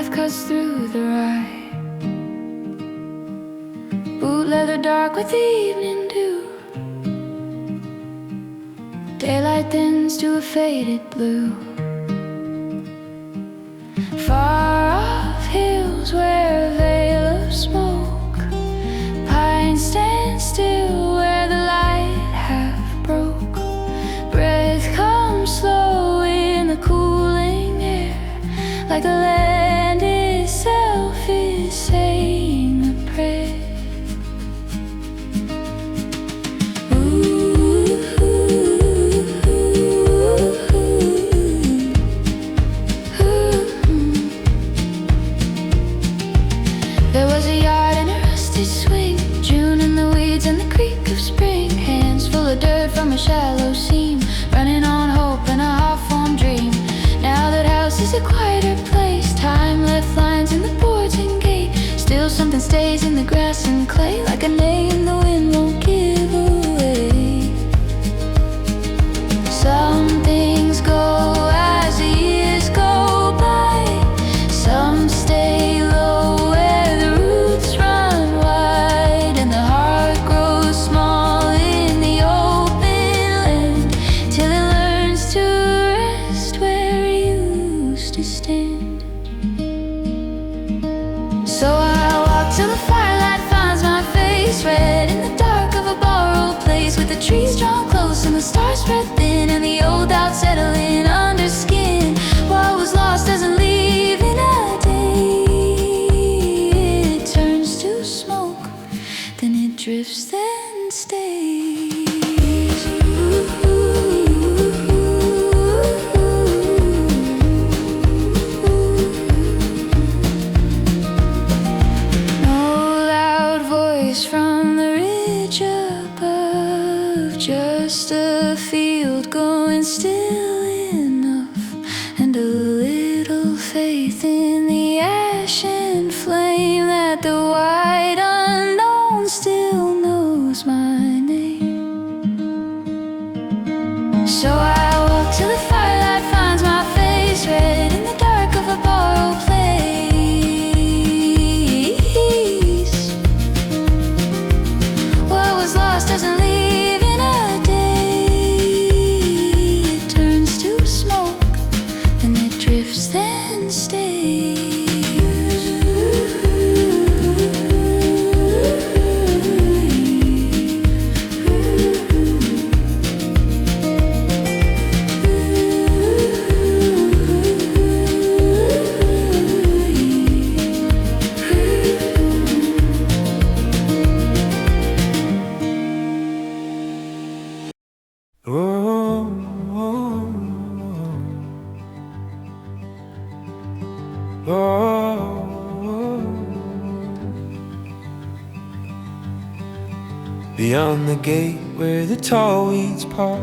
path cuts through the rye. Boot leather dark with the evening dew. Daylight thins to a faded blue. Far off hills where a veil of smoke, pines stand still where the light half broke. Breath comes slow in the cooling air, like the land itself is saying a prayer. There was a yard and a rusty swing, June in the weeds and the creak of spring. Hands full of dirt from a shallow seam, running on hope and a half-formed dream. Now that house is a quieter place, time left lines in the boards and gate. Still something stays in the grass and clay, like a name the wind won't give away. Some things go as the years go by, some stay low where the roots run wide, and the heart grows small in the open land, till it learns to rest where it used to stand. So I walk till the firelight finds my face, red in the dark of a borrowed place, with the trees drawn close and the stars spread thin, and the old doubt settling under skin. What was lost doesn't leave in a day. It turns to smoke, then it drifts, then stays. No loud voice from the ridge above, just a field going still enough, and a little faith in the ash and flame, that the wide unknown still knows my name. So I walk till the firelight finds my face, red in the dark of a borrowed place. What was lost doesn't leave in a day. It turns to smoke, then it drifts, then stays. Beyond the gate where the tall weeds part,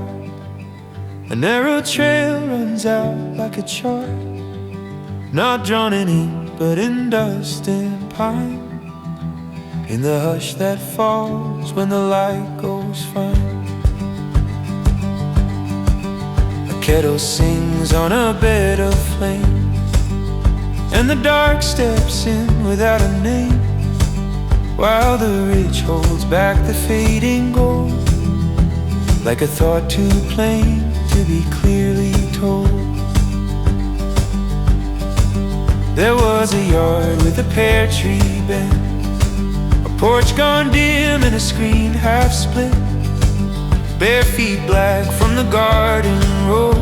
a narrow trail runs out like a chart, not drawn in ink but in dust and pine, in the hush that falls when the light goes fine. A kettle sings on a bed of flame, and the dark steps in without a name, while the ridge holds back the fading gold, like a thought too plain to be clearly told. There was a yard with a pear tree bent, a porch gone dim and a screen half split, bare feet black from the garden road,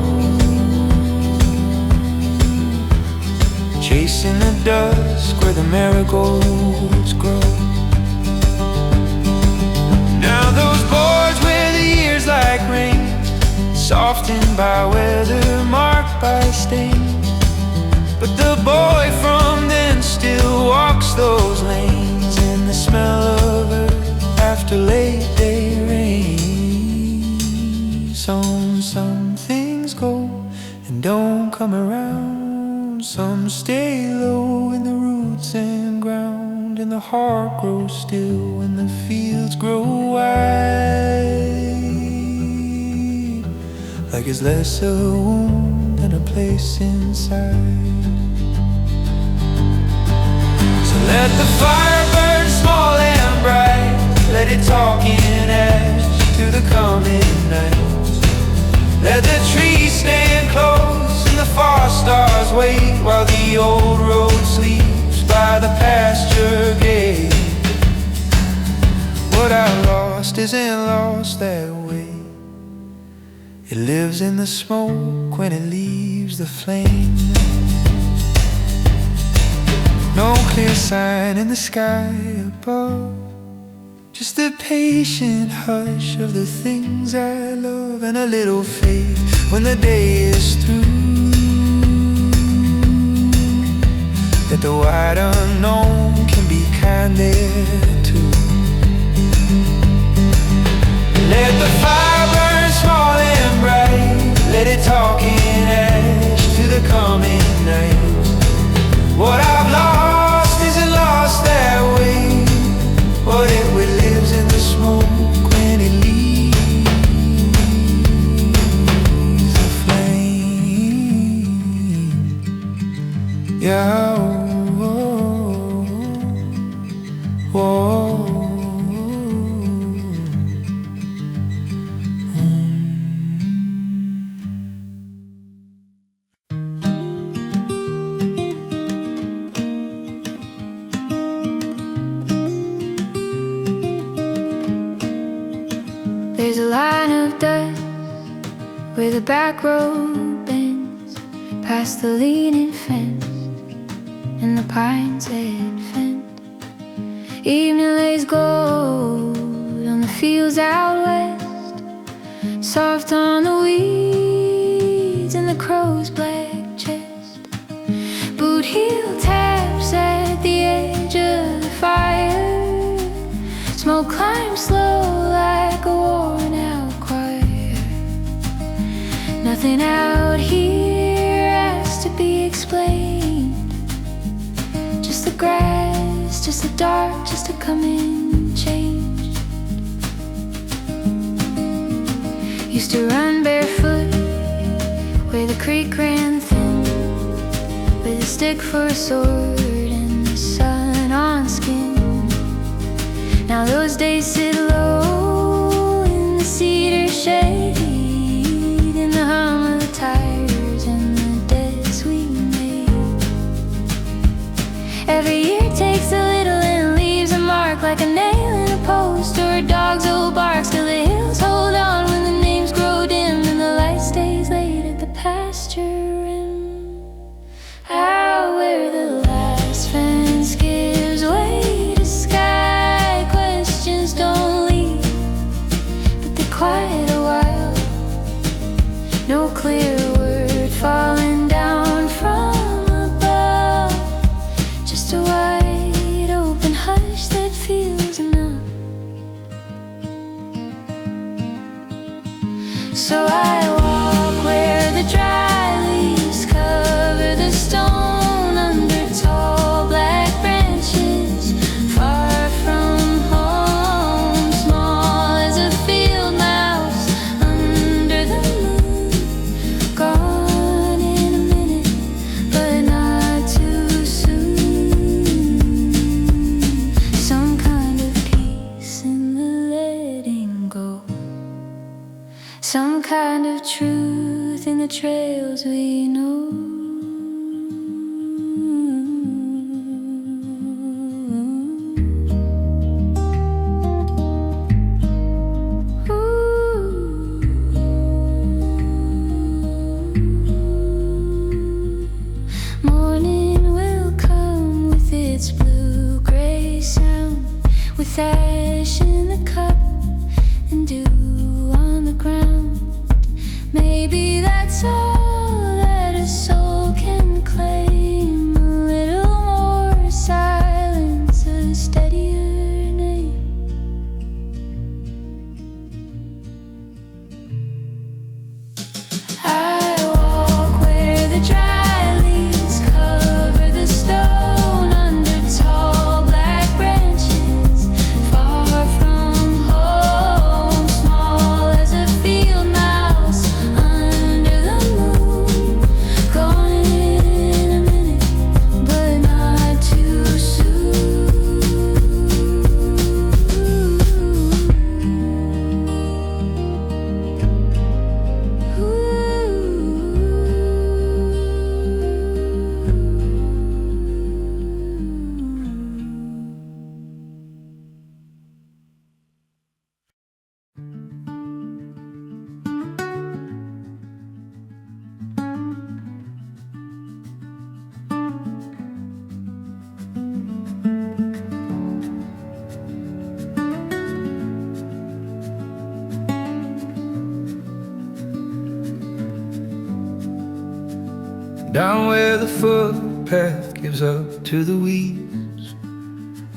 chasing the dusk where the marigolds grow. Now those boards where the years like rain, softened by weather, marked by stains, but the boy from then still walks those lanes, in the smell of earth after late day rain. Some things go and don't come around, some stay low in the roots and ground, and the heart grows still when the fields grow wide, like it's less a wound than a place inside. Let the fire burn small and bright. Let it talk in ash to the coming night. Let the trees stand close and the far stars wait, while the old road sleeps by the pasture gate. What I lost isn't lost that way. It lives in the smoke when it leaves the flame. No clear sign in the sky above, just the patient hush of the things I love, and a little faith when the day is through, that the wide unknown can be kind there too. Let the fire burn small and bright. Let it talk in ash to the coming night. What I've lost isn't lost that way. What it lives in the smoke when it leaves the flame. Yeah. Whoa. There's a line of dust where the back road bends past the leaning fence and the pine's head fence. Evening lays gold on the fields out west, soft on the weeds and the crow's black chest. Boot heel taps at the edge of the fire. Smoke climbs slow like a worn out choir. Nothing out here has to be explained. Just the grass, just the dark, just a coming change. Used to run barefoot where the creek ran thin, with a stick for a sword and the sun on skin. Now those days sit low in the cedar shade, in the hum of the tires and the debts we made. Every year takes a little and leaves a mark, like a nail in a post or a dog's old bark. Still the hills hold on when the names grow dim and the light stays late at the pasture rim. Out where the last fence gives way to sky, questions don't leave, but they're quiet a while. No clear word falling down from above, just a wide open hush that feels enough. So I walk where the dry leaves cover the stone, under tall black branches, far from home, small as a field mouse under the moon. Gone in a minute, but not too soon. Some kind of peace in the letting go, some kind of truth in the trails we know. Morning will come with its blue-gray sound, with ash in the cup and dew on the ground. Maybe that's all that a soul can claim. A little more silence, a steadier name. I walk where the dry leaves cover the stone, under tall black branches, far from home, small as a field mouse under the moon. down where the footpath gives up to the weeds.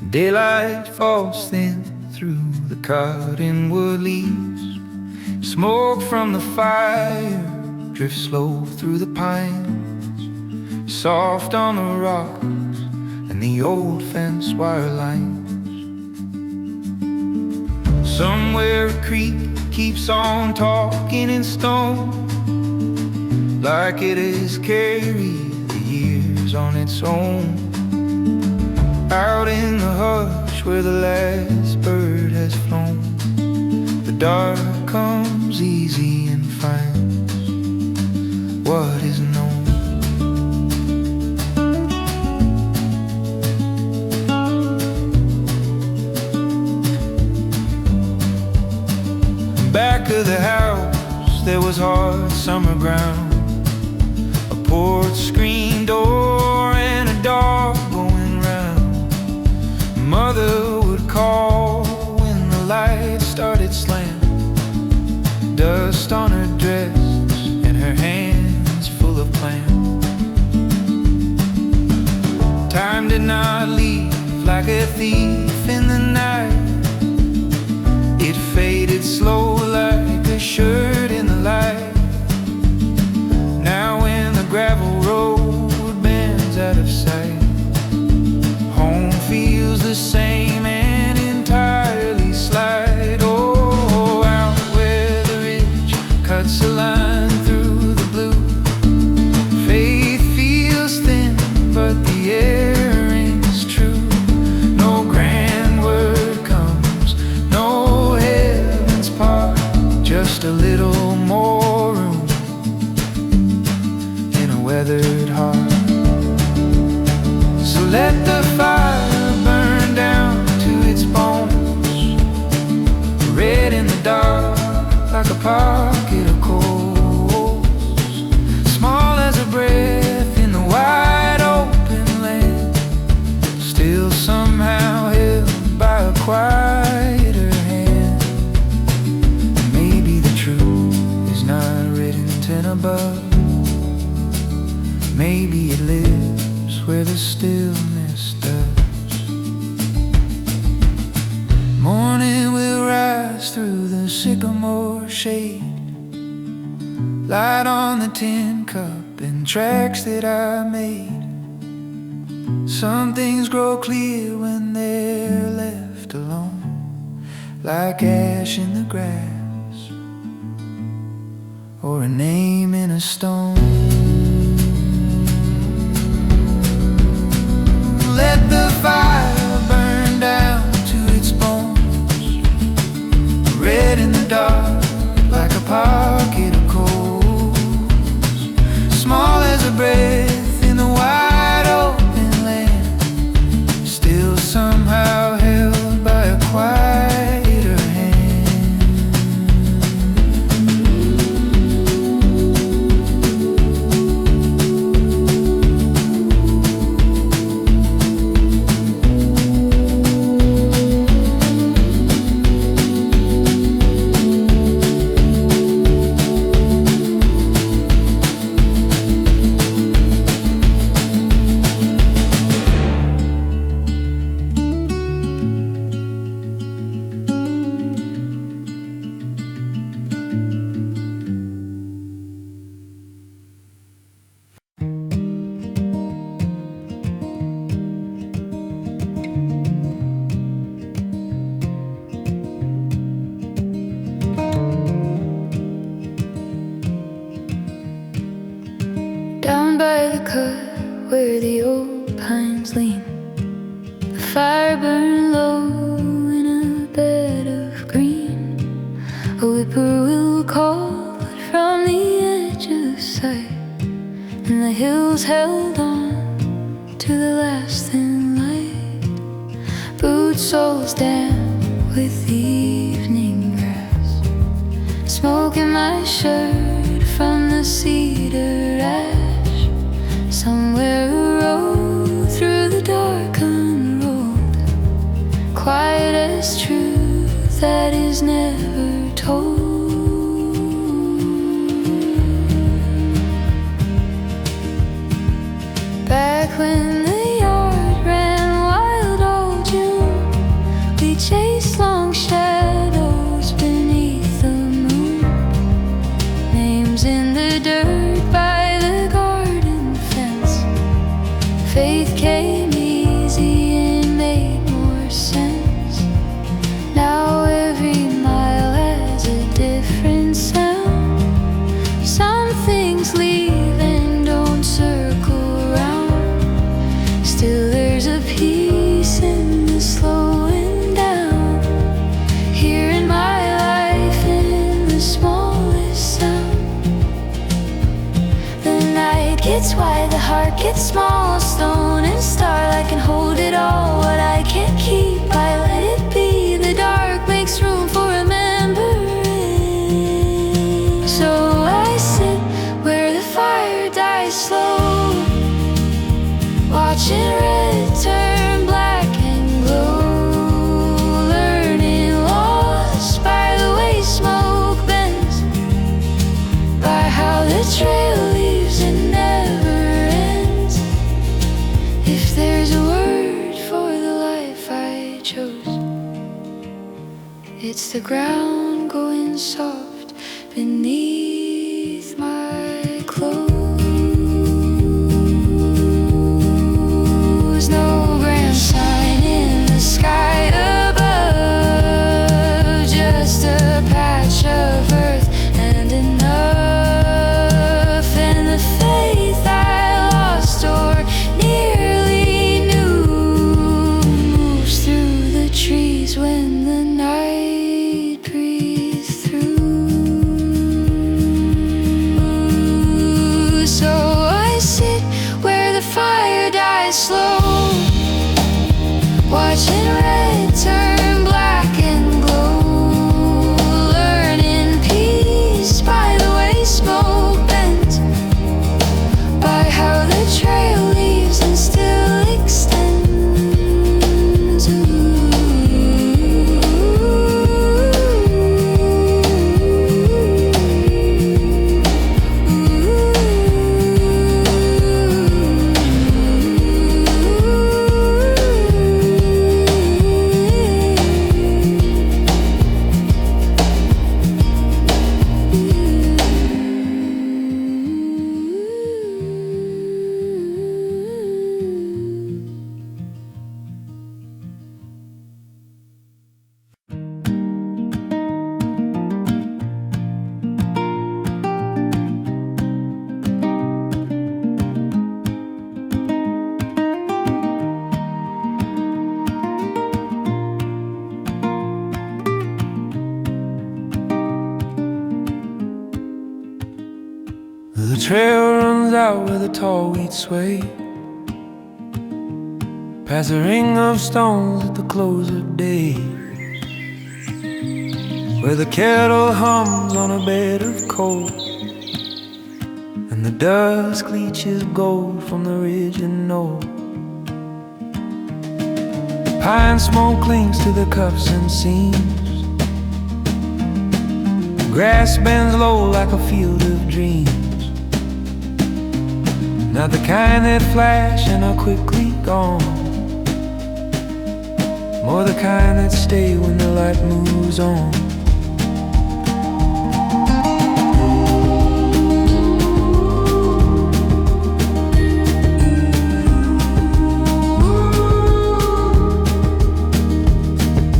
Daylight falls thin through the cottonwood leaves. Smoke from the fire drifts slow through the pines, soft on the rocks and the old fence wire lines. Somewhere a creek keeps on talking in stone, like it has carried the years on its own. Out in the hush where the last bird has flown, the dark comes easy and finds what is known. Back of the house there was hard summer ground, a porch screen door and a dog going round. Mother would call when the light started slamming, dust on her dress and her hands full of plans. Time did not leave like a thief in the night. It faded slow like a shirt in the light. Now when the gravel road bends out of sight, home feels the same and entirely slight. Oh, out where the ridge cuts a line through the blue, faith feels thin, but the air rings true. No grand word comes, no heaven's part, just a little more room in a weathered heart. So let the fire burn down to its bones, red in the dark like a pocket of coals, small as a breath in the wide open land, still somehow held by a quieter hand. Maybe the truth is not written above, maybe it lives where the stillness does. Morning will rise through the sycamore shade, light on the tin cup and tracks that I made. Some things grow clear when they're left alone, like ash in the grass or a name in a stone. Let the fire burn down to its bones, red in the dark like a pocket of coals, small as a breath in the wide open land, still somehow held by a quieter hand. Down by the cut where the old pines lean, the fire burned low in a bed of green. A whippoorwill called from the edge of sight, and the hills held on to the last thin light. Boot soles damp with the evening grass, smoke in my shirt from the cedar ash. Somewhere a road through the dark unrolled, quiet as truth that is never told. chase long shadows beneath the moon. Names in the dirt by the garden fence. Faith came easy and made more sense. Now every mile has a different sound. Some things leave and don't circle round. Still there's a peace in the slowing down. Here in my life, in the smallest sound. The night gets wide, the heart gets small. Stone and star, I can hold it all. What I can't keep, I let it be. The dark makes room for remembering. So I sit where the fire dies slow, watching red turn black and glow. Learning lost by the way smoke bends, by how the trail leaves and never ends. If there's a word for the life I chose, it's the ground going soft beneath my clothes. No grand sign in the sky above, just a patch of earth and enough. And the faith I lost or nearly knew moves through the trees when the night breathes through. So I sit where the fire dies slow, watching red turn black and glow. Learning peace by the way smoke bends, by how the trail leaves and still extends. The trail runs out where the tall weeds sway, past a ring of stones at the close of day, where the kettle hums on a bed of coal, and the dusk leaches gold from the ridge and knoll. Pine smoke clings to the cups and seams, grass bends low like a field of dreams. Not the kind that flash and are quickly gone, more the kind that stay when the light moves on.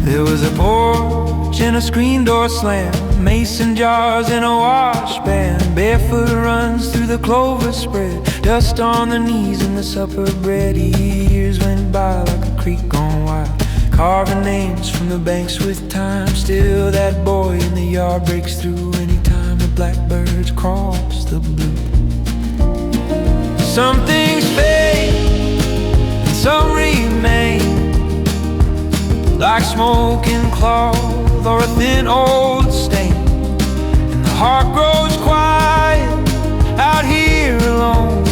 There was a porch and a screen door slam, mason jars and a wash pan. Barefoot runs through the clover spread, dust on the knees and the supper bread. Years went by like a creek gone wild, carving names from the banks with time. Still that boy in the yard breaks through anytime the blackbirds cross the blue. Some things fade and some remain, like smoking cloth or a thin old stain. And the heart grows quiet out here alone,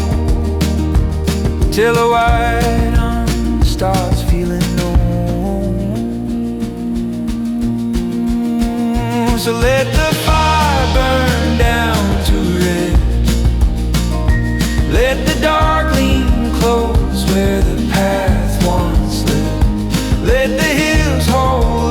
till a white arm starts feeling known. So let the fire burn down to rest, let the dark lean close where the path once led, let the hills hold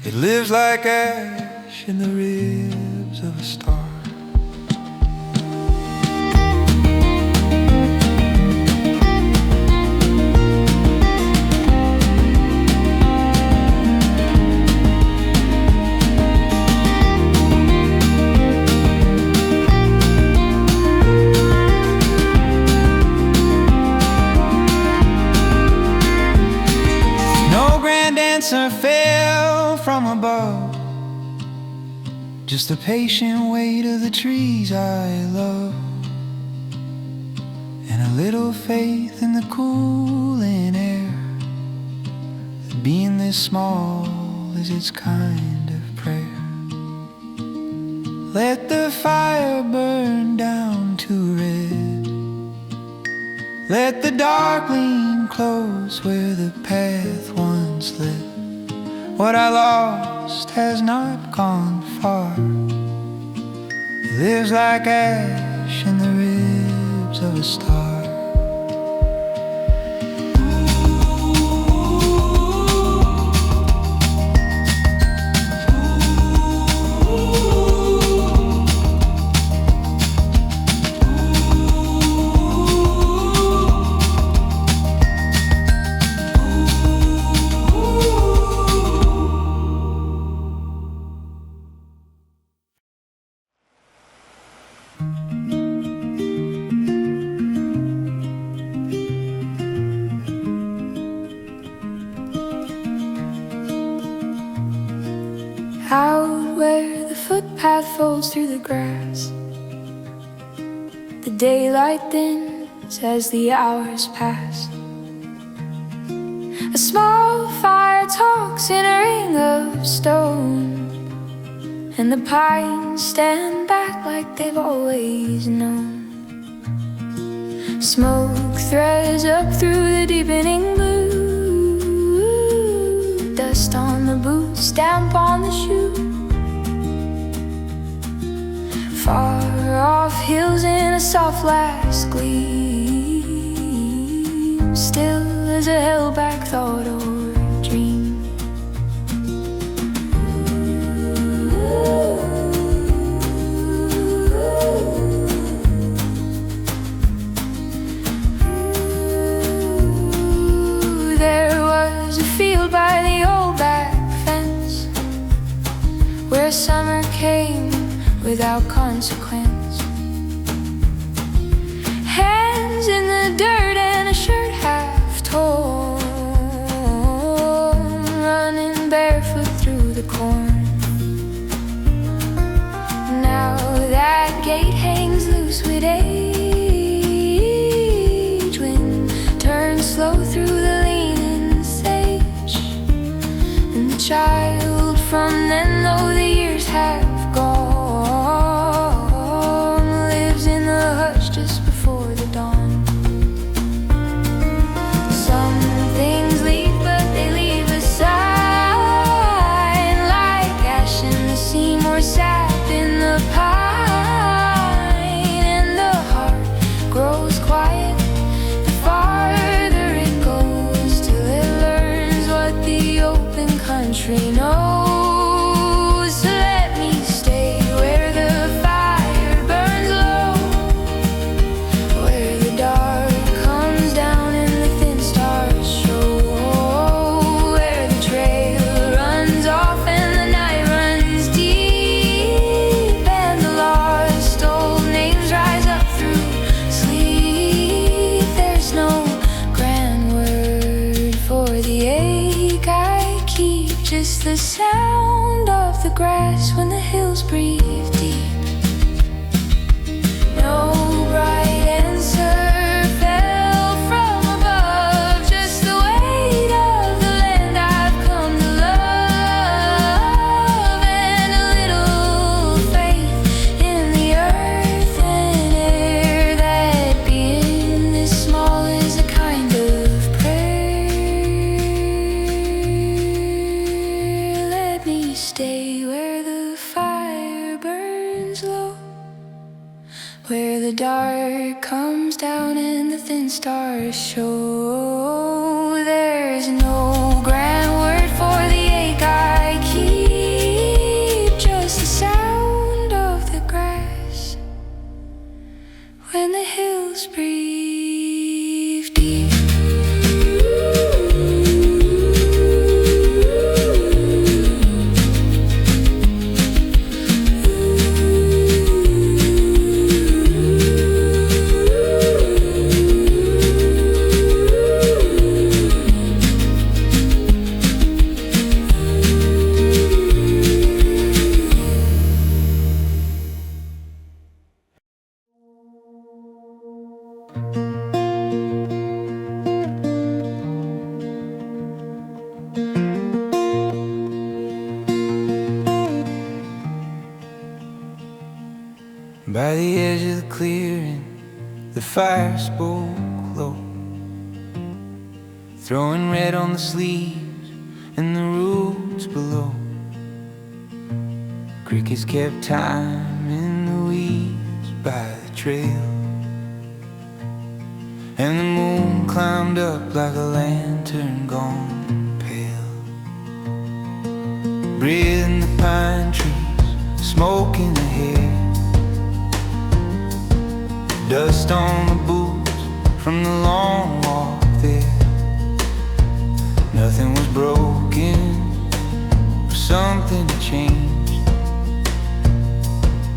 It lives like ash in the ribs of a star. Answer fell from above, just the patient weight of the trees I love, and a little faith in the cooling air, that being this small is its kind of prayer. Let the fire burn down to red, let the dark lean close where the path once led. What I lost has not gone far. It lives like ash in the ribs of a star. Out where the footpath folds through the grass, the daylight thins as the hours pass. A small fire talks in a ring of stone, and the pines stand back like they've always known. Smoke threads up through the deepening blue, dust on the boots, stamp on the shoe. Far off hills in a soft last gleam, still as a held back thought or dream. There was a field by the old back fence, where summer came without consequence. Hands in the dirt and a shirt half torn, running barefoot through the corn. Now that gate hangs loose with age, wind turns slow through the leaning sage, and the child from then, though the years have gone, lives in the hush just before the dawn. Some things leave, but they leave a sign, like ash in the seam or sap in the pine. And the heart grows quiet the farther it goes, till it learns what the open country knows. Just the sound of the grass when the hills breathe deep. No bright answer fell from above, just the weight of the land I've come to love, and a little faith in the earth and air, that being this small is a kind of prayer. Stay where the fire burns low, where the dark comes down and the thin stars show. There's no grand word for the ache I keep. By the edge of the clearing, the fire spoke low, throwing red on the sleeves and the roots below. Crickets kept time in the weeds by the trail, and the moon climbed up like a lantern gone pale. Breathing the pine trees, smoke in the hair, dust on the boots from the long walk there. Nothing was broken, or something changed,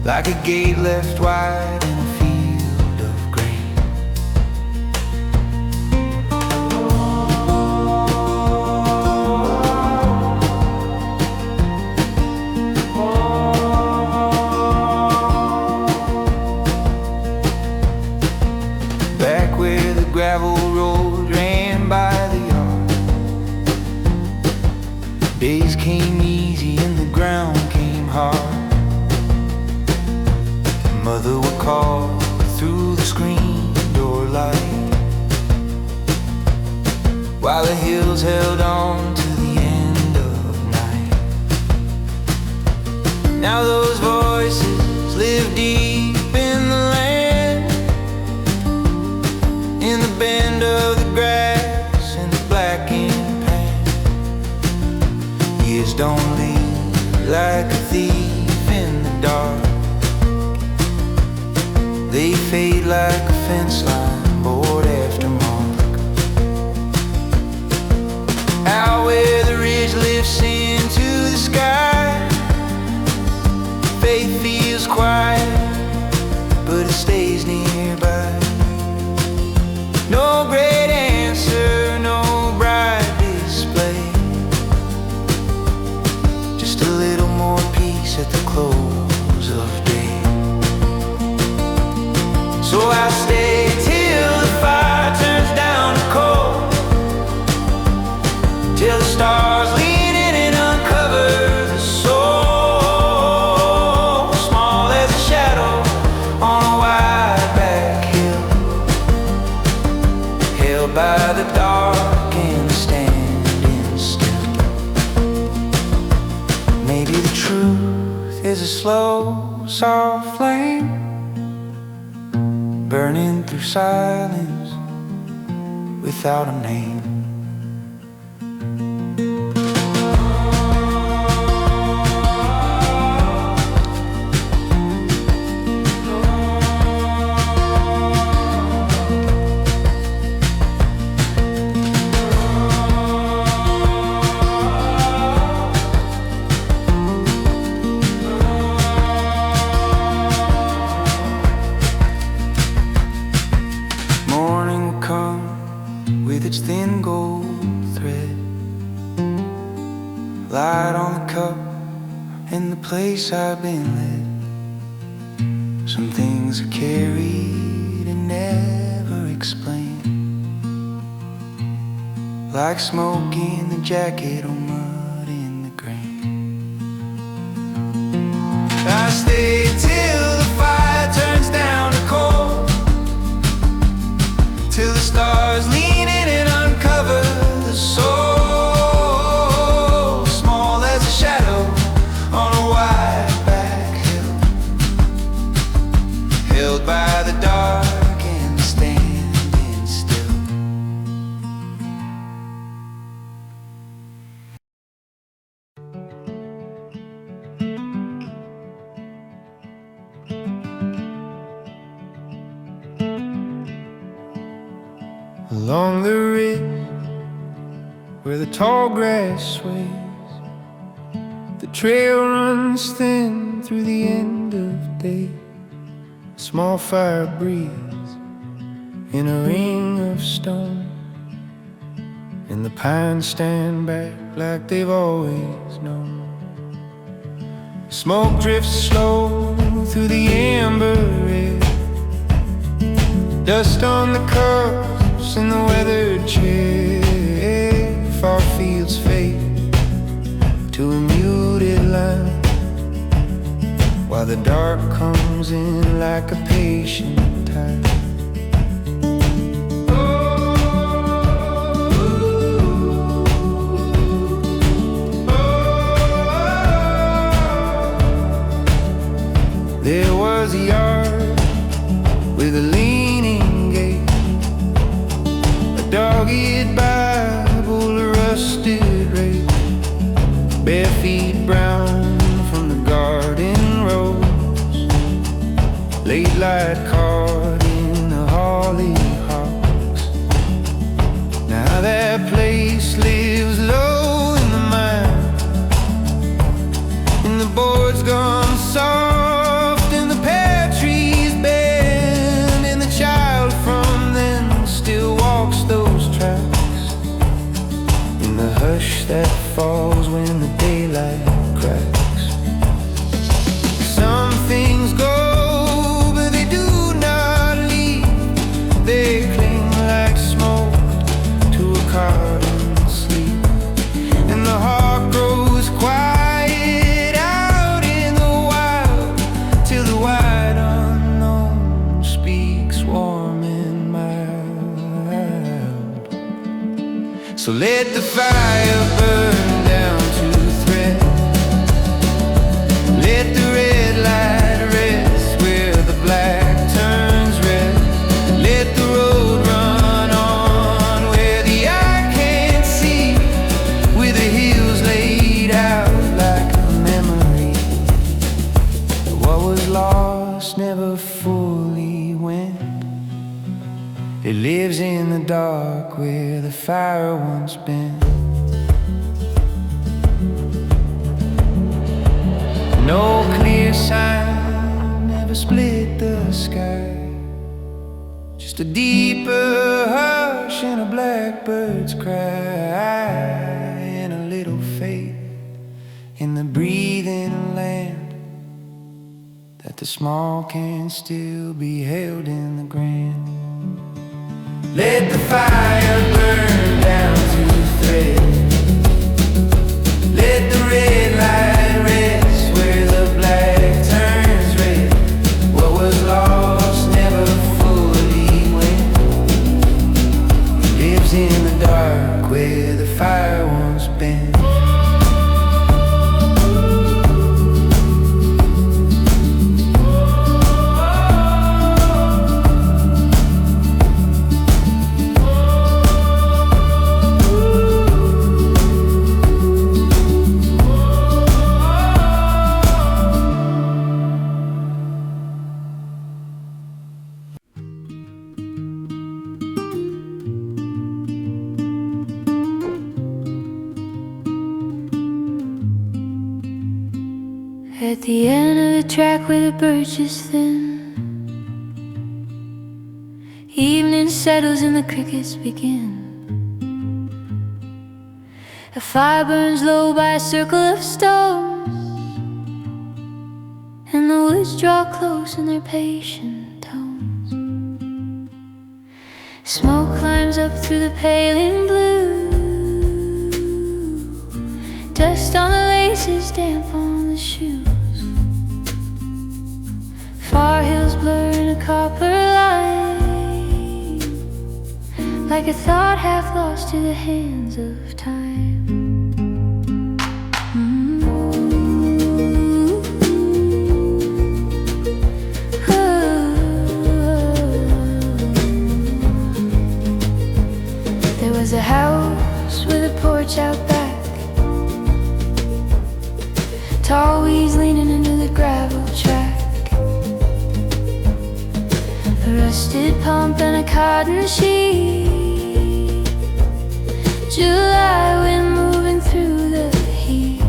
like a gate left wide in a field of grain. Back where the gravel road ran by the yard, days came easy and the ground came hard. Mother would call through the screen door light, while the hills held on to the end of night. Now those voices live deep in the land, in the bend of the grass and the blackened pan. Years don't leave like a thief in the dark, they fade like a fence line, board after mark. Out where the ridge lifts into the sky, faith feels quiet, but it stays nearby. No great answer, no bright display, just a little more peace at the close of day. So I stay till the fire turns down to coal, till the stars lean in and uncover the soul, small as a shadow on a wide back hill, held by the dark and standing still. Maybe the truth is a slow, soft flame, burning through silence without a name. With its thin gold thread, light on the cup and the place I've been led. Some things are carried and never explained, like smoke in the jacket or mud in the grain. I stay till the fire turns down to coal, till the stars lean in and uncover the soul, small as a shadow on a wide back hill, held by the dark and standing still. Along the ridge where the tall grass sways, the trail runs thin through the end of day. A small fire breathes in a ring of stone, and the pines stand back like they've always known. Smoke drifts slow through the amber air, dust on the cups in the weathered chair. Far fields fade to a muted line, while the dark comes in like a patient tide. There was a yard with a leaning gate, a dog-eared Bible, a rusted rake, bare feet brown from the garden rows, late light caught in the hollyhocks. Now that place lives low in the mine, and the board's gone soft. That falls when the daylight cracks. Some things go, but they do not leave. They cling like smoke to a cotton sleep, and the heart grows quiet out in the wild till the wide unknown speaks warm and mild. So let the fire burn down to thread. Let the red light rest where the black turns red. Let the road run on where the eye can't see, with the hills laid out like a memory. What was lost never fully went. It lives in the dark where the fire once been. No clear sign ever split the sky, just a deeper hush and a blackbird's cry, and a little faith in the breathing land, that the small can still be held in the grand. Let the fire burn down to thread. Let the red light rest where the black turns red. What was lost never fully went. Lives in the dark where the fire once been. At the end of the track where the birch is thin, evening settles and the crickets begin. A fire burns low by a circle of stones, and the woods draw close in their patient tones. Smoke climbs up through the paling blue, dust on the laces, damp on the shoes. Far hills blur in a copper line, like a thought half lost to the hands of time. There was a house with a porch out back, tall weeds leaning into the gravel track, a rusted pump and a cotton sheet, July wind moving through the heat.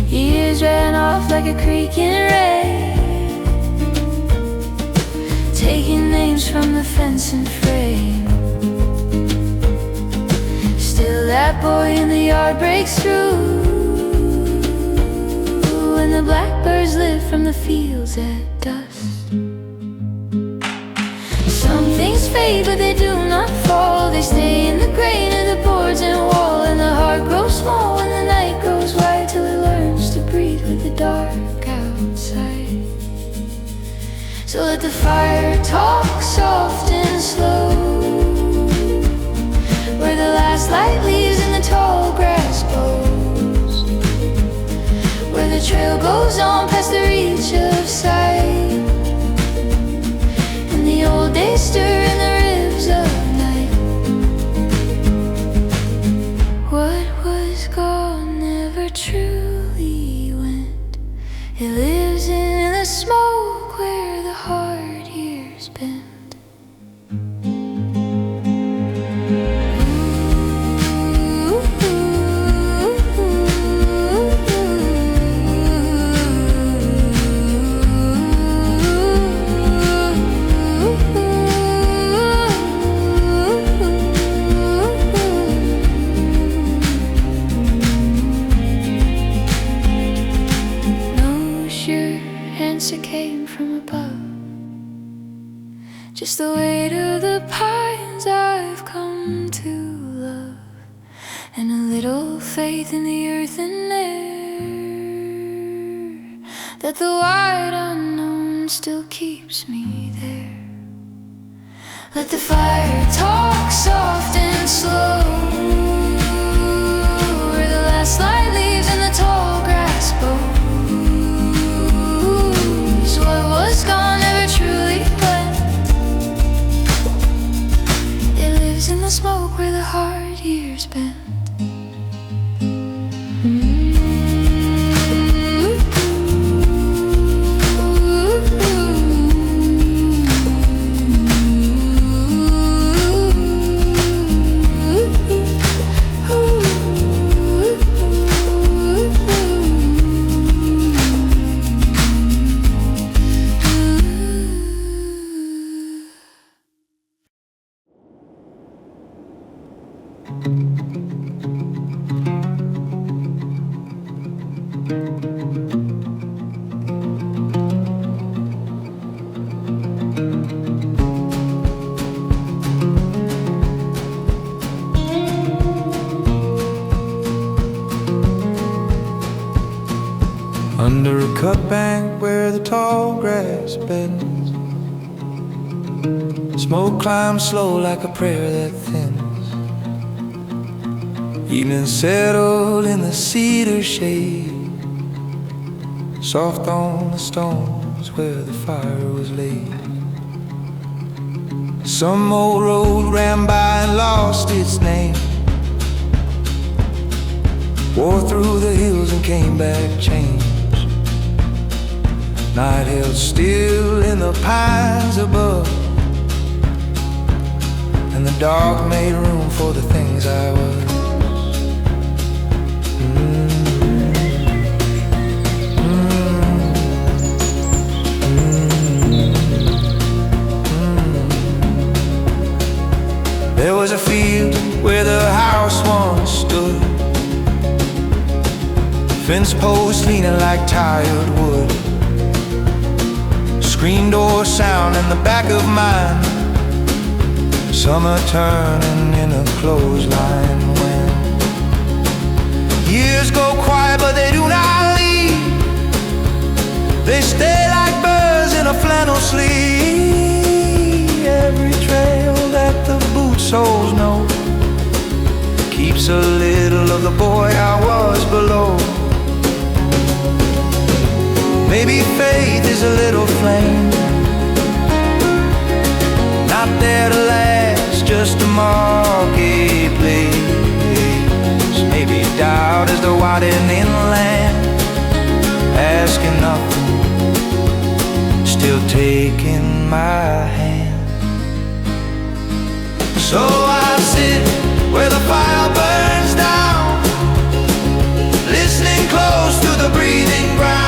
Years ran off like a creaking rain, taking names from the fence and frame. Still that boy in the yard breaks through, and the blackbirds live from the fields at dusk. Some things fade but they do not fall, they stay in the grain of the boards and wall. And the heart grows small when the night grows wide, till it learns to breathe with the dark. So let the fire talk soft and slow, where the last light leaves and the tall grass glows, where the trail goes on past the reach of sight, and the old days stir in the ribs of night. What was gone never truly went. It lives in the smoke where the hard years bend. Answer came from above, just the weight of the pines I've come to love, and a little faith in the earth and air, that the wide unknown still keeps me there. Let the fire talk soft and slow, where the last light leaves and the tall grass bows. What was gone never truly went. It lives in the smoke where the hard years bend. Under a cut bank where the tall grass bends, smoke climbs slow like a prayer that thins. Evening settled in the cedar shade, soft on the stones where the fire was laid. Some old road ran by and lost its name, wore through the hills and came back changed. Night held still in the pines above, and the dark made room for the things I was. There was a field where the house once stood, fence posts leaning like tired wood, screen door sound in the back of mine, summer turning in a clothesline. When years go quiet but they do not leave, they stay like birds in a flannel sleeve. Every trail that the boot soles know keeps a little of the boy I was below. Maybe faith is a little flame, not there to last, just a marketplace. Maybe doubt is the widening inland, asking nothing, still taking my hand. So I sit where the fire burns down, listening close to the breathing ground.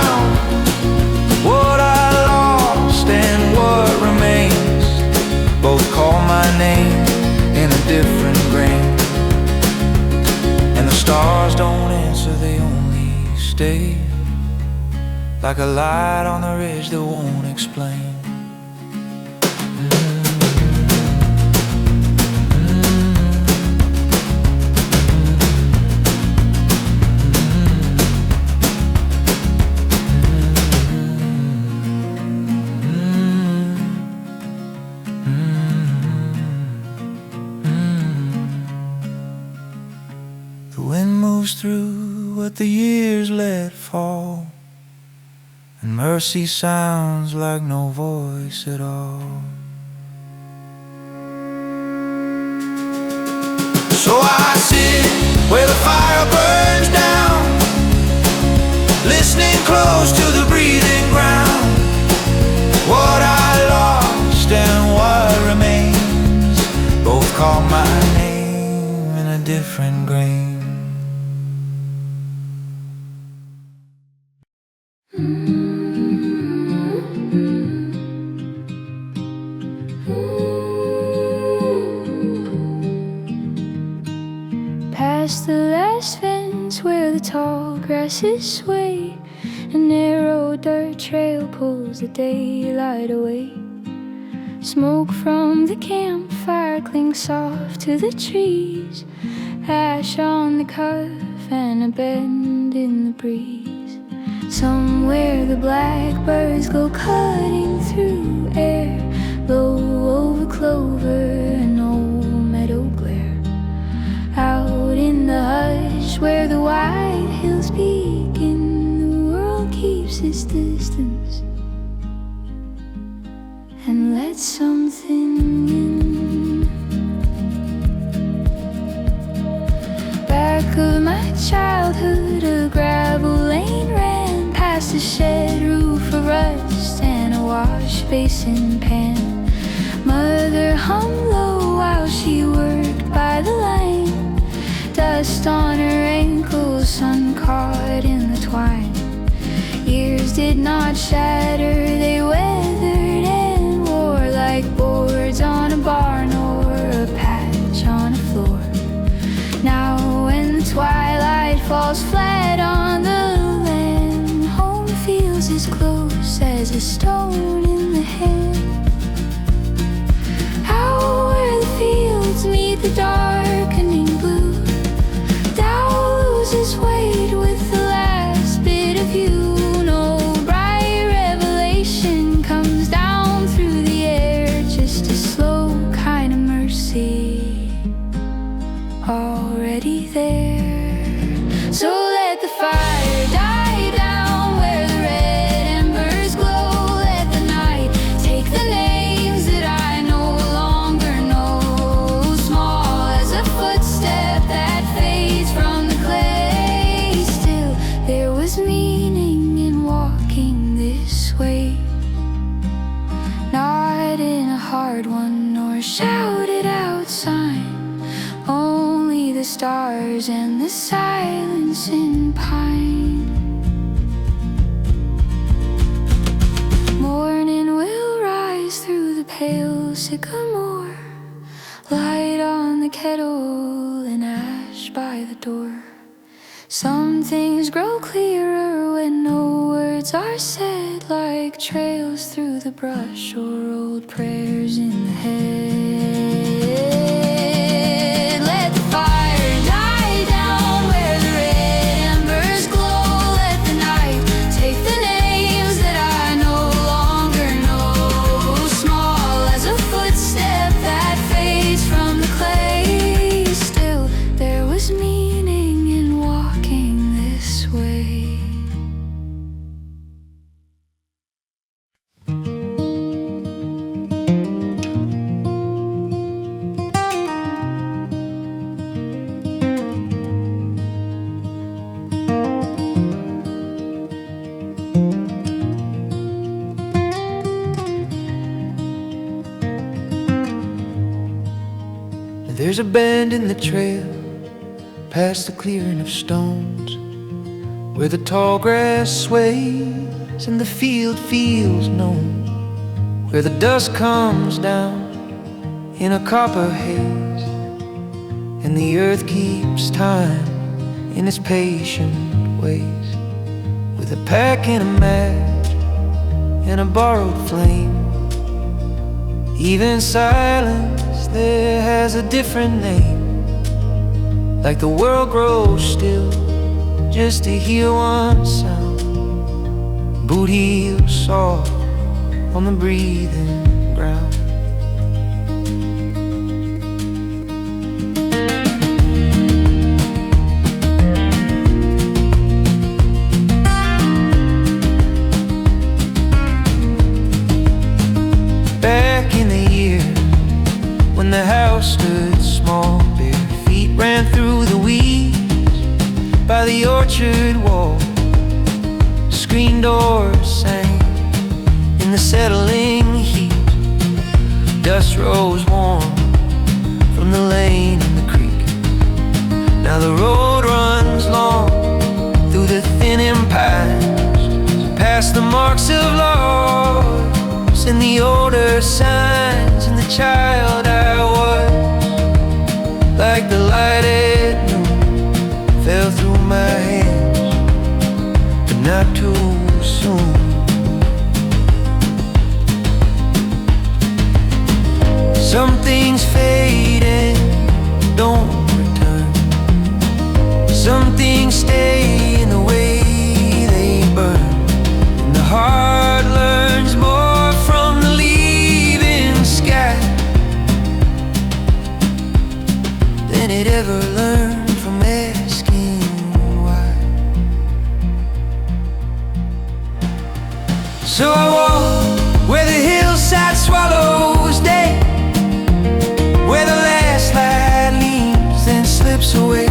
What I lost and what remains both call my name in a different grain. And the stars don't answer, they only stay, like a light on the ridge that won't explain. through what the years let fall, and mercy sounds like no voice at all. So I sit where the fire burns down, listening close to the breathing ground. What I lost and what remains both call my name in a different grain. Past the last fence where the tall grasses sway, a narrow dirt trail pulls the daylight away. Smoke from the campfire clings soft to the trees, ash on the cuff and a bend in the breeze. Somewhere the blackbirds go cutting through air, low over clover and old meadow glare. Out in the hush where the white hills begin, the world keeps its distance and lets something in. Back of my childhood, a gravel lane ran past a shed roof of rust and a wash basin pan. Mother hummed low while she worked by the line, dust on her ankles, sun caught in the twine. Years did not shatter, they weathered and wore like boards on a barn or a patch on a floor. Now when the twilight falls flat on the land, home feels as close as a stone in the hand. Out where the fields meet the darkening blue, loses weight with the last bit of you. No bright revelation comes down through the air, just a slow kind of mercy already there. So let the fire die down where the red embers glow. Let the night take the names that I no longer know, small as a footstep that fades from the clay. Still, there was meaning in walking this way, not in a hard one nor shouted out sign, only the stars and the silence in pine. Morning will rise through the pale sycamore, light on the kettle and ash by the door. Some things grow clearer when no words are said, like trails through the brush or old prayers in the head. Let the fire die down where the red embers glow. Let the night take the names that I no longer know, small as a footstep that fades from the clay. Still, there was meaning in walking this way. There's a bend in the trail past the clearing of stones, where the tall grass sways and the field feels known, where the dust comes down in a copper haze, and the earth keeps time in its patient ways, with a pack and a match and a borrowed flame. Even silence there has a different name, like the world grows still just to hear one sound. Boot heels soft on the breathing ground. the orchard wall. Screen doors sang in the settling heat. Dust rose warm from the lane and the creek. Now the road runs long through the thinning pines, past the marks of loss and the older signs, and the child I was, like the light at noon, fell through my hands, but not too soon. Some things fade and don't return. Some things stay in the way they burn. And the heart learns more from the leaving sky than it ever learned from asking why. So I walk where the hillside swallows day, where the last light leaves then slips away,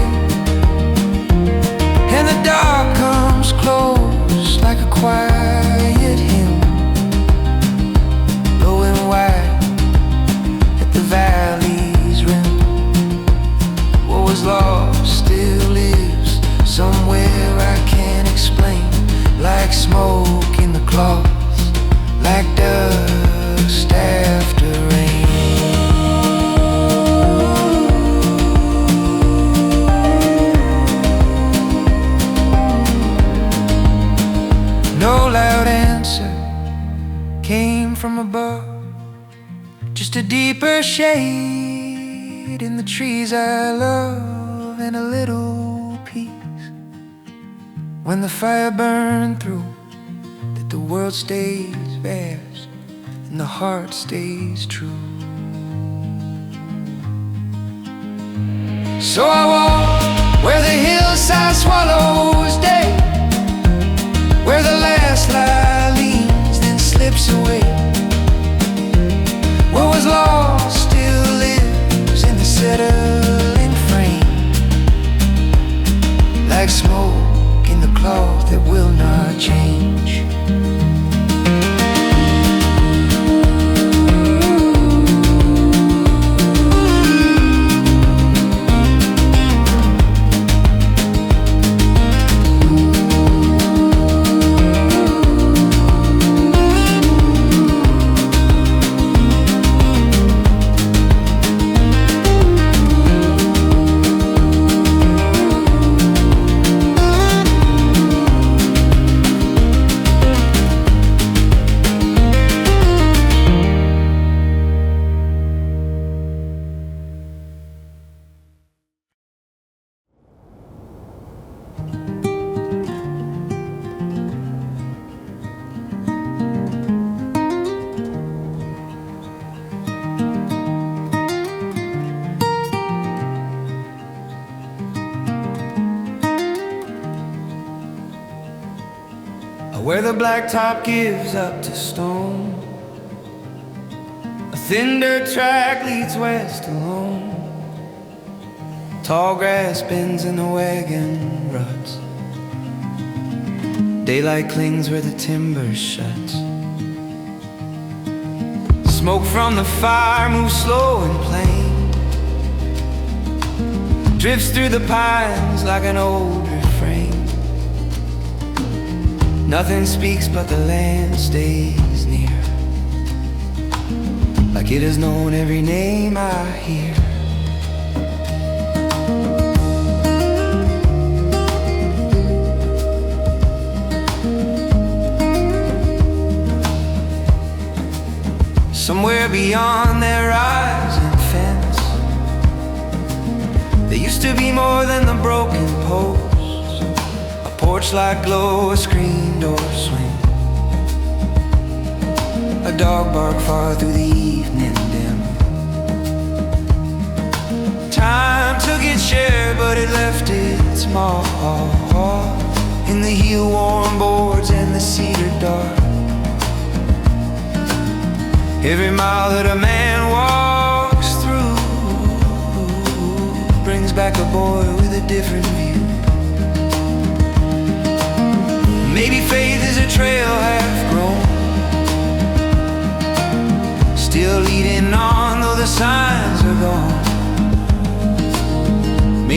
and the dark comes close like a quiet hymn, blowing wide at the valley's rim. What was lost still lives somewhere I can't explain, like smoke in the cloth, like dust after rain. No loud answer came from above, just a deeper shade in the trees I love, and a little peace when the fire burned through, that the world stays vast and the heart stays true. So I walk where the hillside swallows day, where the last light leaves then slips away. What was lost still lives in the settling frame, like smoke in the cloth that will not change. Where the blacktop gives up to stone, a thin dirt track leads west alone. Tall grass bends and the wagon ruts. Daylight clings where the timber shuts. Smoke from the fire moves slow and plain, drifts through the pines like an old refrain. Nothing speaks but the land stays near, like it has known every name I hear. Somewhere beyond their rising fence, there used to be more than the broken post. A porch light glow, a screen door swing, a dog bark far through the evening dim. Time took its share, but it left its mark in the heel-worn boards and the cedar dark. Every mile that a man walks through brings back a boy with a different view.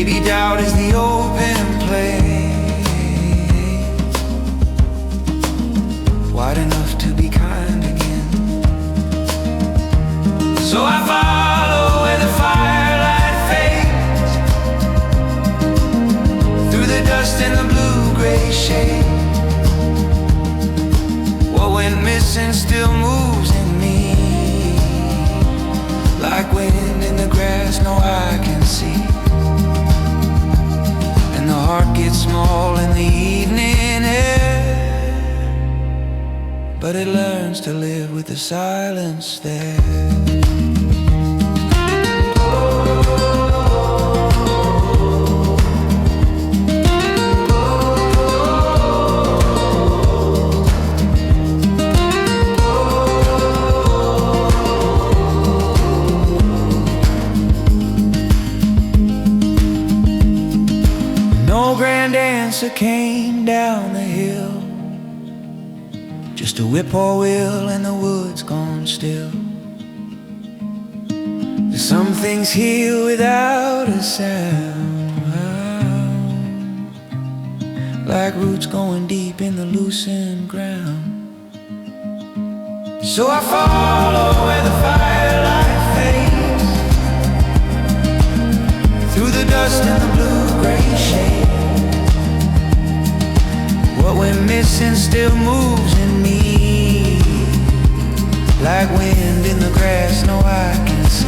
Maybe doubt is the open place, wide enough to be kind again. So I follow where the firelight fades, through the dust and the blue-gray shade. What went missing still moves in me, like wind in the grass, no eye can see. And the heart gets small in the evening air, but it learns to live with the silence there. No grand answer came down the hill, just a whippoorwill and the woods gone still. Some things heal without a sound, like roots going deep in the loosened ground. So I follow where the firelight fades, through the dust and the blue-gray shade. What went missing still moves in me, like wind in the grass, no eye can see.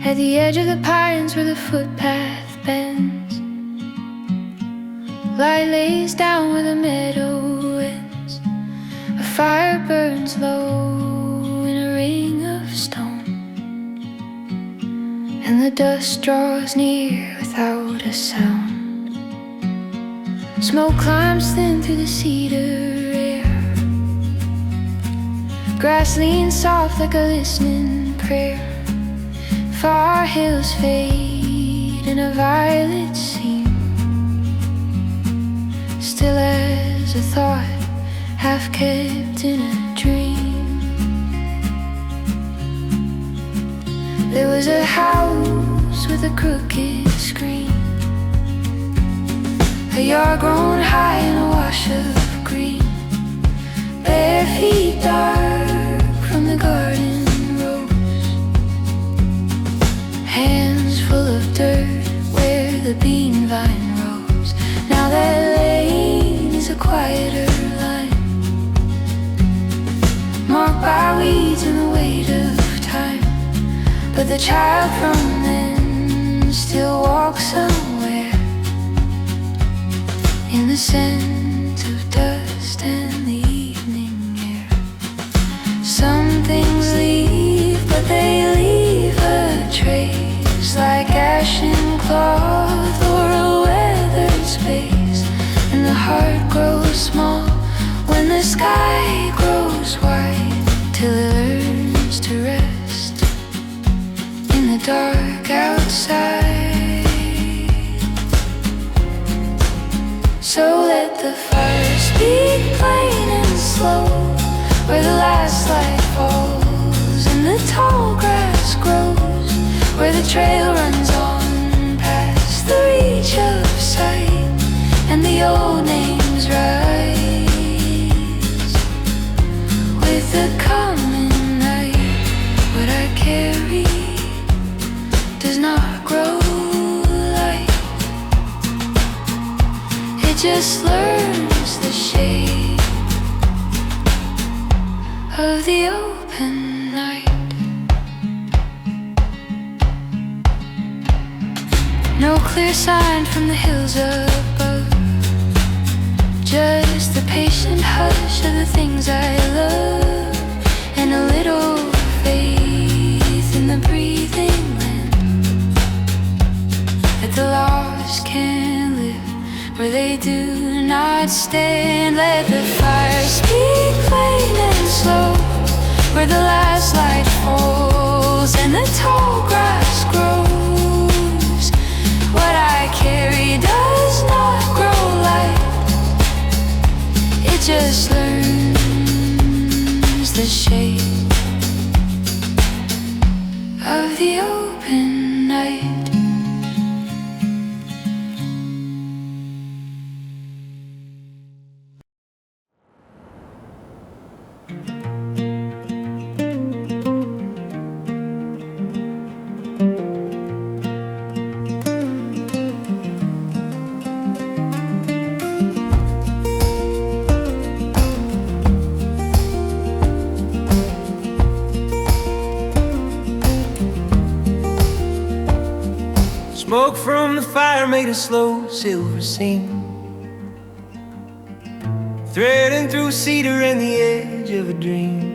At the edge of the pines where the footpath bends, light lays down where the meadow ends. A fire burns low in a ring of stone, and the dust draws near without a sound. Smoke climbs thin through the cedar air, grass leans soft like a listening prayer. Far hills fade in a violet seam, still as a thought half kept in a dream. There was a house with a crooked screen, a yard grown high in a wash of green, bare feet dark from the garden, hands full of dirt where the bean vine rose. Now that lane is a quieter line, marked by weeds and the weight of time. But the child from then still walks somewhere in the scent of dust and the evening air. Some things leave, but they leave a trace, like ashen cloth or a weathered space. And the heart grows small when the sky grows white, till it learns to rest in the dark outside. So let the fire speak plain and slow, where the last light falls and the tall grass grows, where the trail runs on past the reach of sight, and the old names rise with the coming night. What I carry does not grow light, it just learns the shape of the open night. No clear sign from the hills above, just the patient hush of the things I love, and a little faith in the breathing land that the lost can live where they do not stand. Let the fire speak plain and slow where the last light falls and the tall grass grows. What I carry does not grow light, it just learns the shape of the open night. Smoke from the fire made a slow silver seam, threading through cedar and the edge of a dream.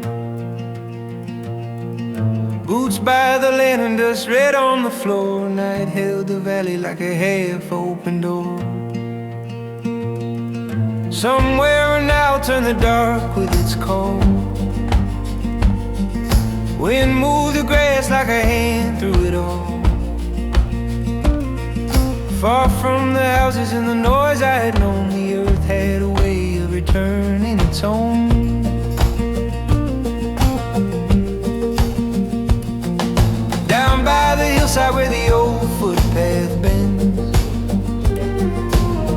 Boots by the lantern, dust red on the floor. Night held the valley like a half-open door. Somewhere an owl turned the dark with its call. Wind moved the grass like a hand through it all. Far from the houses and the noise I had known, the earth had a way of returning its own. Down by the hillside where the old footpath bends,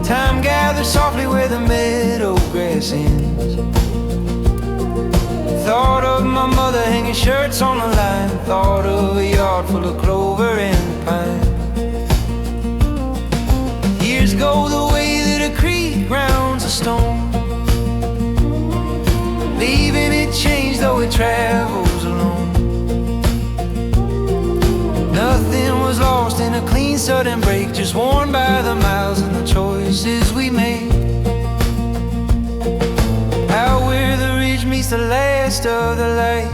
time gathers softly where the meadow grass ends. Thought of my mother hanging shirts on the line, thought of a yard full of clover and pine. Years go the way that a creek rounds a stone, leaving it changed though it travels alone. Nothing was lost in a clean sudden break, just worn by the miles and the choices we made. Out where the ridge meets the last of the light,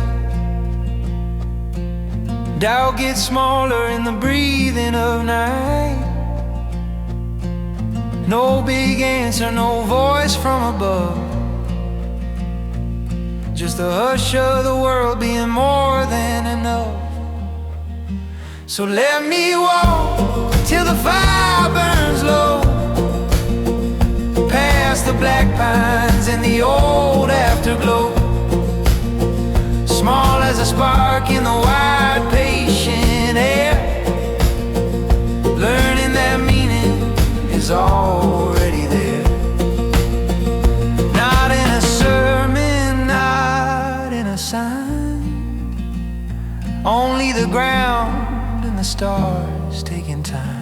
doubt gets smaller in the breathing of night. No big answer, no voice from above, just the hush of the world being more than enough. So let me walk till the fire burns low, past the black pines and the old afterglow. Small as a spark in the wide patient air, learning that meaning is already there. Not in a sermon, not in a sign, only the ground and the stars taking time.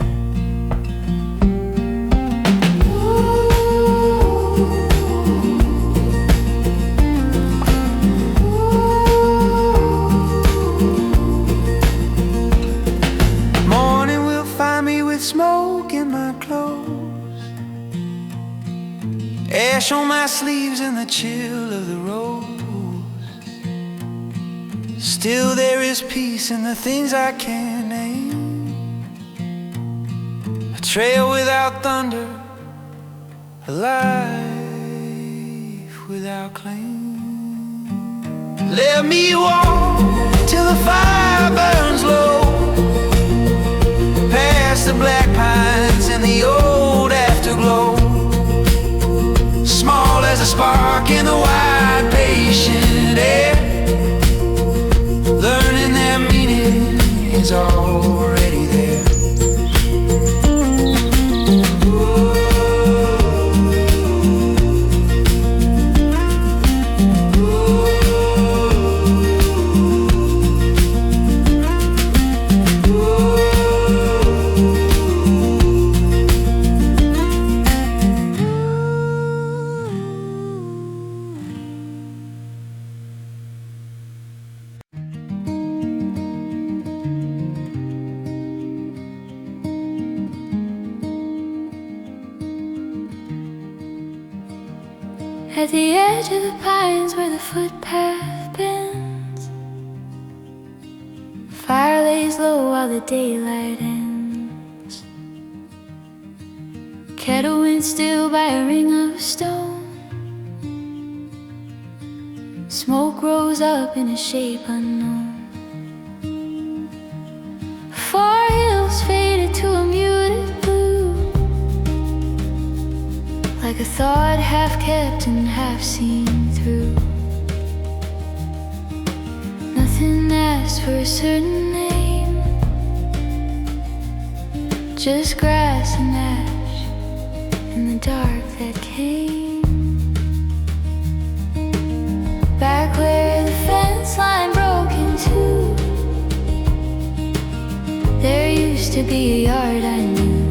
Morning will find me with smoke in my clothes, ash on my sleeves and the chill of the rose. Still there is peace in the things I can't name, a trail without thunder, a life without claim. Let me walk till the fire burns low, past the black pines and the old afterglow. Small as a spark in the wide patient air, learning that meaning is already there. At the edge of the pines where the footpath bends, firelight hangs low while the daylight ends. Kettle wind still by a ring of stone. Smoke rose up in a shape unknown. Far hills faded to a muted blue, like a thought half kept and half seen through. Nothing asked for a certain name, just grass and ash in the dark that came. Back where the fence line broke in two, there used to be a yard I knew.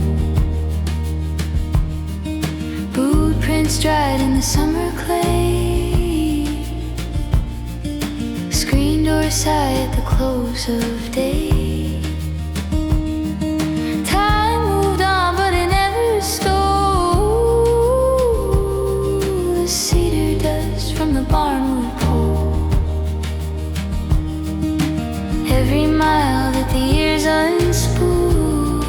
Boot prints dried in the summer clay, screen door sigh at the close of day. Time moved on but it never stole the cedar dust from the barnwood pole. Every mile that the years unspool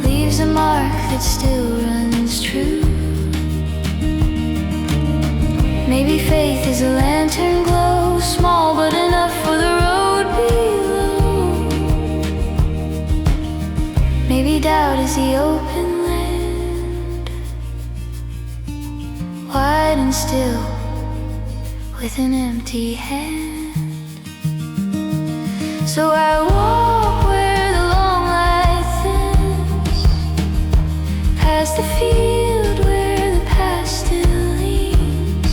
leaves a mark that still runs true. Maybe faith is a lantern glow, small but enough for the road below. Maybe doubt is the open land, wide and still with an empty hand. So I walk where the long light thins, past the field where the past still leans.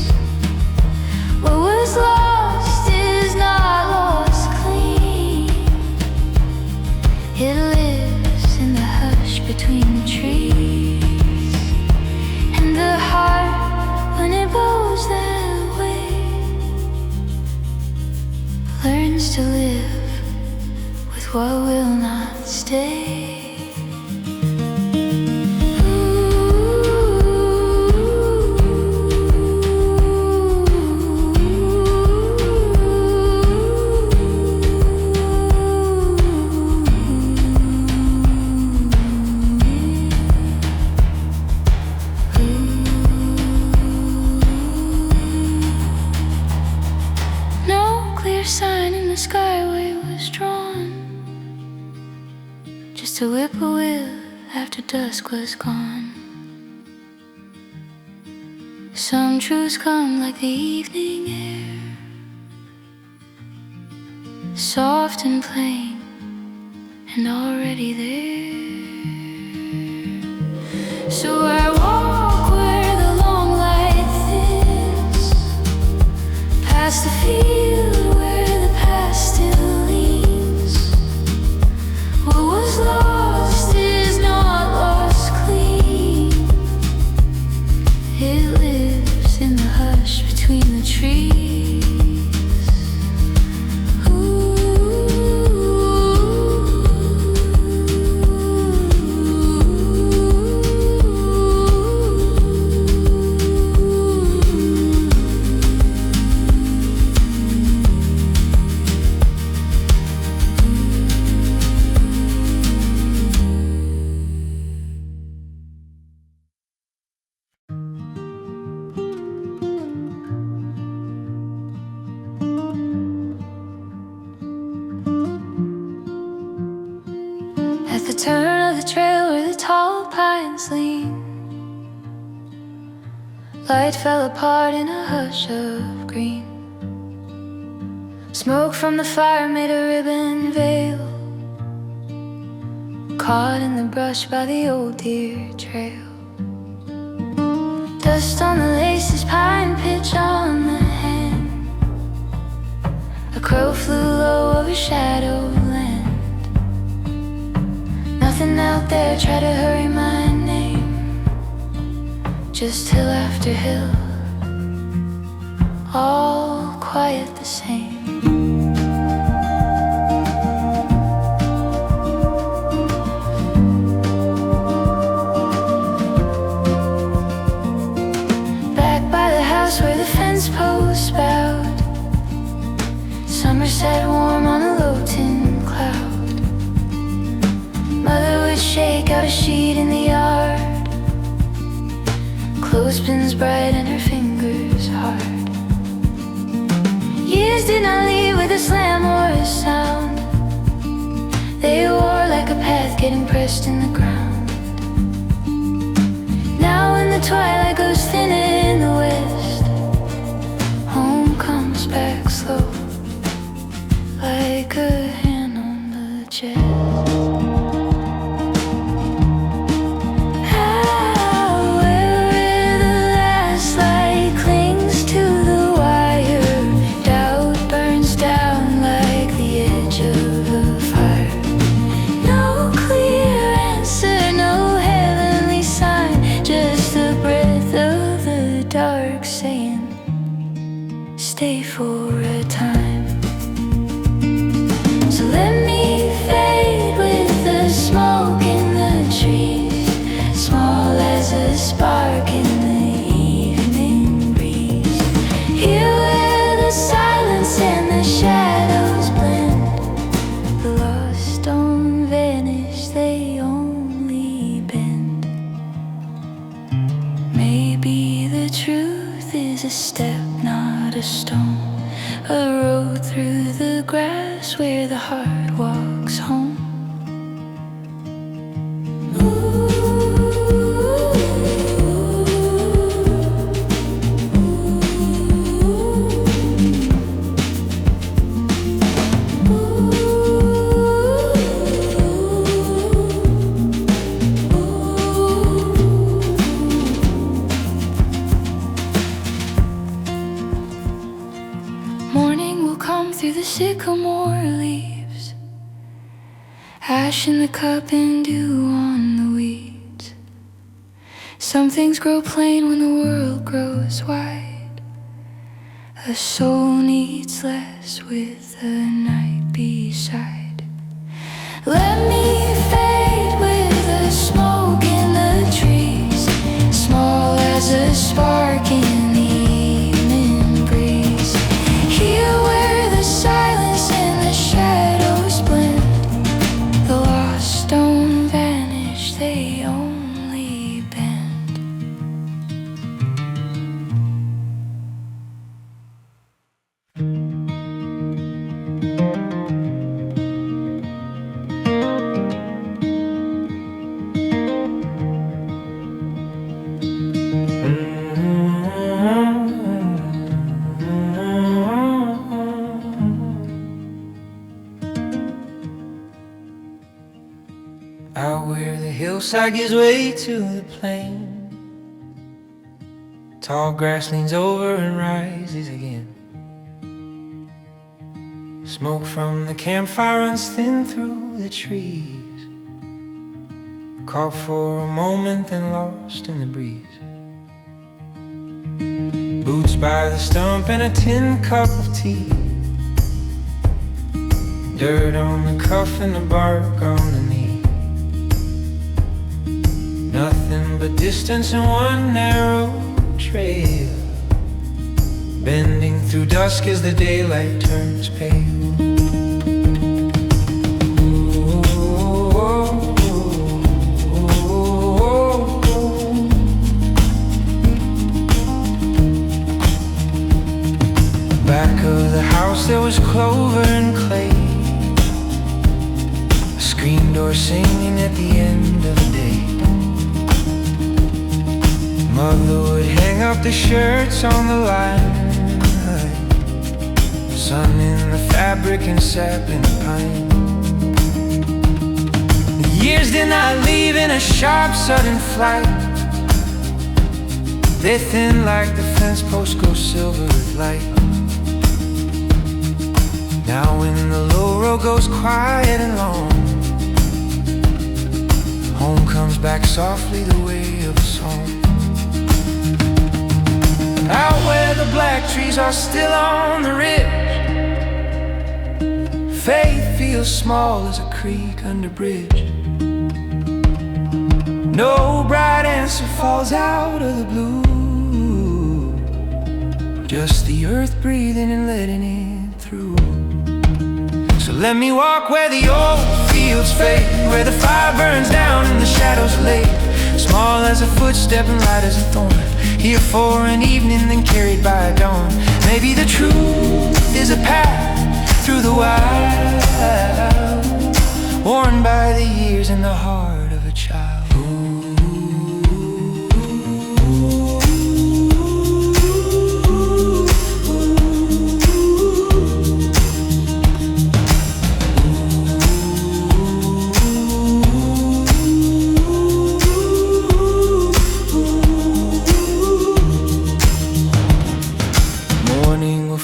What was lost is not lost clean. It lives in the hush between the trees, and the heart, when it blows that way, learns to live with what will not stay. No clear sign in the skyway was drawn, just a whippoorwill after dusk was gone. Some truths come like the evening air, soft and plain and already there. So I walk where the long light thins, past the field where the past still leans. What was lost is not lost clean. It lives in the hush between the trees. At the turn of the trail where the tall pines lean, light fell apart in a hush of green. Smoke from the fire made a ribbon veil, caught in the brush by the old deer trail. Dust on the laces, pine pitch on the hand. A crow flew low over shadowed land. Nothing out there tried to hurry my name, just hill after hill, all quiet the same. Back by the house where the fence posts bowed, summer sat warm on a low tin a sheet in the yard, clothespins bright and her fingers hard. Years did not leave with a slam or a sound. They wore like a path getting pressed in the ground. Now when the twilight goes thin in the west, home comes back slow, like a hand on the chest. Stay for a time. So let me fade with the smoke in the trees, small as a spark in the evening breeze. Here where the silence and the shadows blend, the lost don't vanish, they only bend. Maybe the truth is a step, not a stone, a road through the grass where the heart walks home. Morning will come through the sycamore leaves, ash in the cup and dew on the weeds. Some things grow plain when the world grows wide. A soul needs less with the night beside. Let me fade with the smoke in the trees, small as a spark in the evening breeze. Here where the silence and the shadows blend, the lost don't vanish, they only bend. Out where the hillside gives way to the plain, tall grass leans over and rises again. Smoke from the campfire runs thin through the trees, caught for a moment then lost in the breeze. Boots by the stump and a tin cup of tea, dirt on the cuff and the bark on the knee. Nothing but distance and one narrow trail, bending through dusk as the daylight turns pale. Back of the house there was clover and clay, a screen door singing at the end of the day. Mother would hang up the shirts on the line, sun in the fabric and sap in the pine. The years did not leave in a sharp sudden flight, they thin like the fence posts go silver with light. Now when the low road goes quiet and long, home comes back softly the way of a song. Out where the black trees are still on the ridge, faith feels small as a creek under bridge. No bright answer falls out of the blue, just the earth breathing and letting it through. So let me walk where the old fields fade, where the fire burns down and the shadows Small as a footstep and light as a thorn, here for an evening then carried by a dawn. Maybe the truth is a path through the wild, worn by the years in the heart of a child.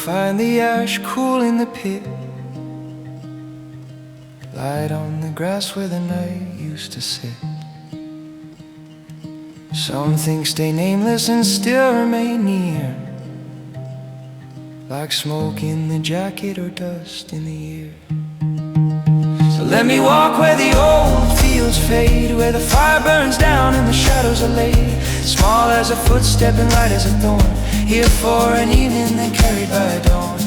Find the ash cool in the pit, light on the grass where the night used to sit. Some things stay nameless and still remain near, like smoke in the jacket or dust in the air. So let me walk where the old fields fade, where the fire burns down and the shadows are laid. Small as a footstep and light as a thorn, here for an evening then carried by a dawn.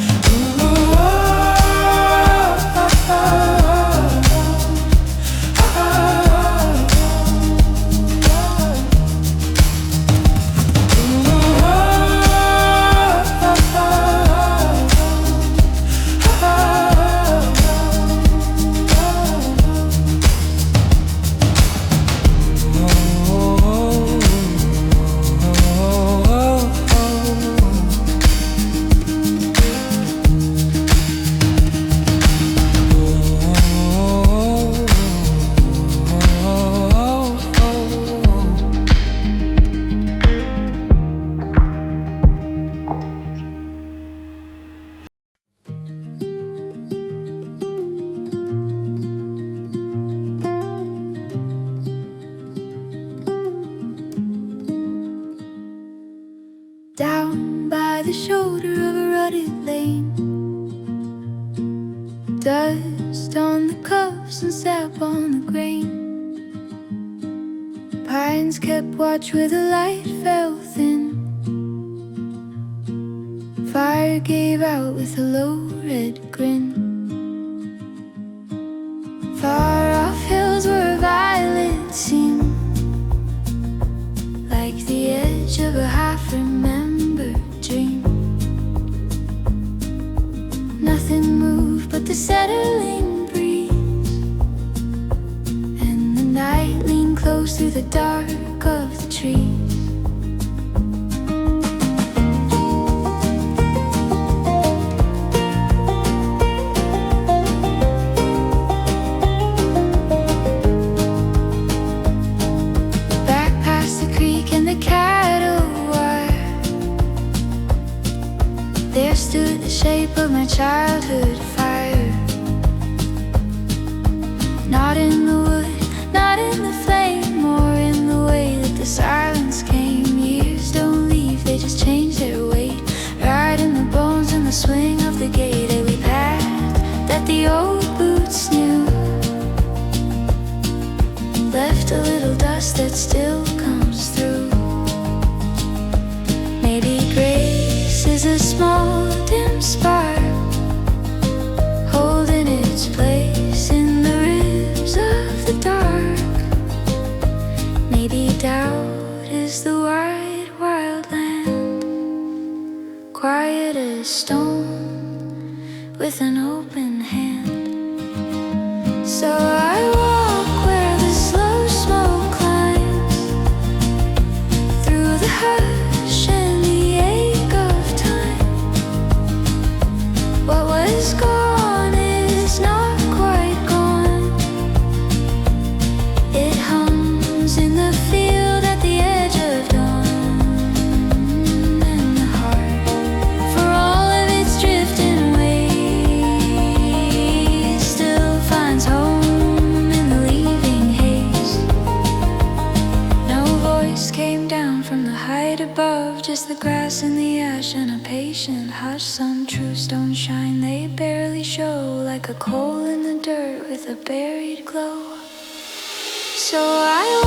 Down by the shoulder of a rutted lane, dust on the cuffs and sap on the grain. Pines kept watch where the light fell thin. Fire gave out with a low red grin. Far off hills where violets seem like the edge of a half-remembered dream. Nothing moved but the settling breeze, and the night leaned close through the dark of the trees. There stood the shape of my childhood fire, not in the wood, not in the flame, or in the way that the silence came. Years don't leave, they just change their weight, right in the bones and the swing of the gate. Every path that the old boots knew left a little dust that still comes through. Maybe grace is a small dim spark, holding its place in the ribs of the dark. Maybe doubt is the wide, wild land, quiet as stone with an open hand. So I walk where the slow smoke climbs through the hush and the ache of time. What was gone is not quite gone. It hums in the field at the edge of dawn, and the heart, for all of its drifting ways, still finds home in the leaving haze. No voice came down from the height above, just the grass and the ash and a patient hush. Some truths don't shine, they barely show, like a coal in the dirt with a buried glow. So I